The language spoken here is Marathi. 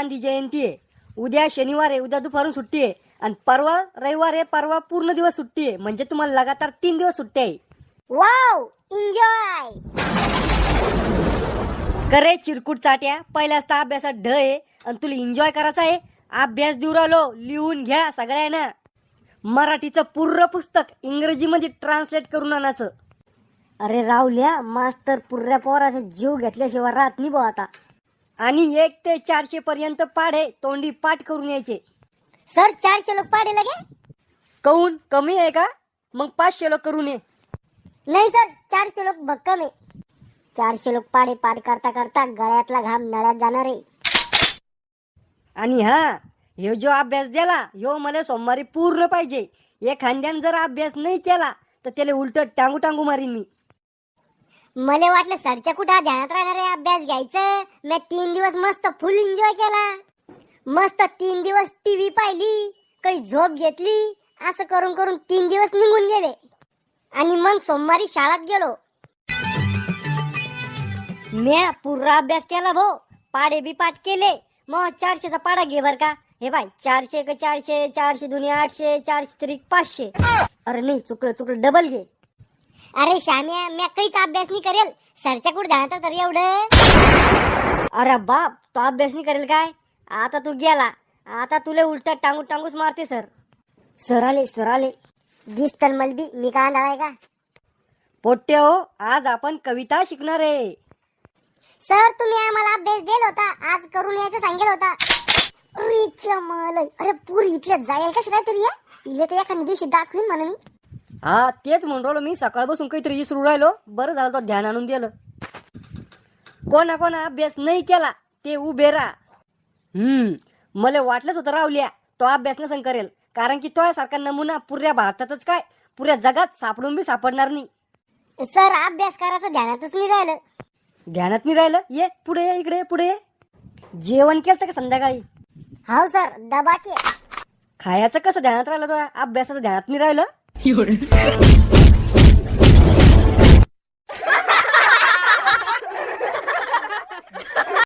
गांधी जयंती आहे, उद्या शनिवार आहे, उद्या दुपारून सुट्टी आहे, आणि परवा रविवार आहे, परवा पूर्ण दिवस सुट्टी आहे. म्हणजे तुम्हाला लगातार 3 दिवस सुट्टी आहे. Wow, enjoy. करे चिरकुट चाट्या, पहिल्याच तर अभ्यासात ढ आहे आणि तुला एन्जॉय करायचा आहे. अभ्यास देऊ राहिलो, लिहून घ्या सगळ्यांना. मराठीचं पूर्ण पुस्तक इंग्रजीमध्ये ट्रान्सलेट करून आणायचं. अरे राहुल्या, मास्तर पुर्या पोराचा जीव घेतल्याशिवाय राहत नाही भाऊ आता. आणि 1 ते 400 पर्यंत पाढे तोंडी पाठ करून यायचे. सर 400 लोक पाडे लगे. काऊन कमी आहे का? मग 500 लोक करून ये. नाही सर, 400 लोक भक्कम आहे. 400 लोक पाडे पाठ करता करता गळ्यातला घाम नळ्यात जाणार आहे. आणि हा, ह्यो जो अभ्यास दिला ह्यो मला सोमवारी पूर्ण पाहिजे. एखाद्यानं जर अभ्यास नाही केला तर त्याला उलट टांगू टांगू मारीन मी. मला वाटलं सरच्या कुठं ध्यानात राहणार आहे अभ्यास घ्यायचं. मी 3 दिवस मस्त फुल एन्जॉय केला. मस्त 3 दिवस टीव्ही पाहिली, काही झोप घेतली, असं करून करून 3 दिवस निघून गेले. आणि मग सोमवारी शाळेत गेलो. म्या पुरा अभ्यास केला भाऊ, पाडे बी पाठ केले. मग 400चा पाडा घे बर का. हे बाय, 400 का 400, 400 दुनी 800, 400 त्रिक 500. अरे नाही, चुकलं डबल घे. अरे श्याम्या, मी काहीच अभ्यास नाही करेल. सरच्या कुठं ध्यानात तर एवढं. अरे बाप, तो अभ्यास नाही करेल काय? आता तू गेला, आता तुला उलटा टांगू टांगूच मारते सर. सर आले दिसतन मलबी मी का आंधळा आहे का? पोट्टे हो, आज आपण कविता शिकणार आहे. सर तुम्ही आम्हाला अभ्यास दिला होता, आज करून यायचं सांगितलं होता. अरे चमल, अरे पुरी इथल्या जाईल कशी काय तरी. इले तर एखाद्या दिवशी दाखवीन म्हणून मी. हा, तेच म्हणून राहिलो मी. सकाळ बसून काहीतरी विसरू राहिलो. बरं झालं तो ध्यान आणून दिलं. कोणा अभ्यास नाही केला ते उभे राहा. मला वाटलंच होतं रावल्या तो अभ्यास नसन करेल, कारण की तो सारखा नमुना पुऱ्या भारतातच काय पुऱ्या जगात सापडून बी सापडणार नाही. सर अभ्यास करायचं ध्यानातच नाही राहिलं. ध्यानात नाही राहिलं? ये पुढे ये, इकडे पुढे ये. जेवण केलं का संध्याकाळी? हाव सर, दबाके. खायचं कसं ध्यानात राहिलं? तो अभ्यासाचं ध्यानात नाही राहिलं.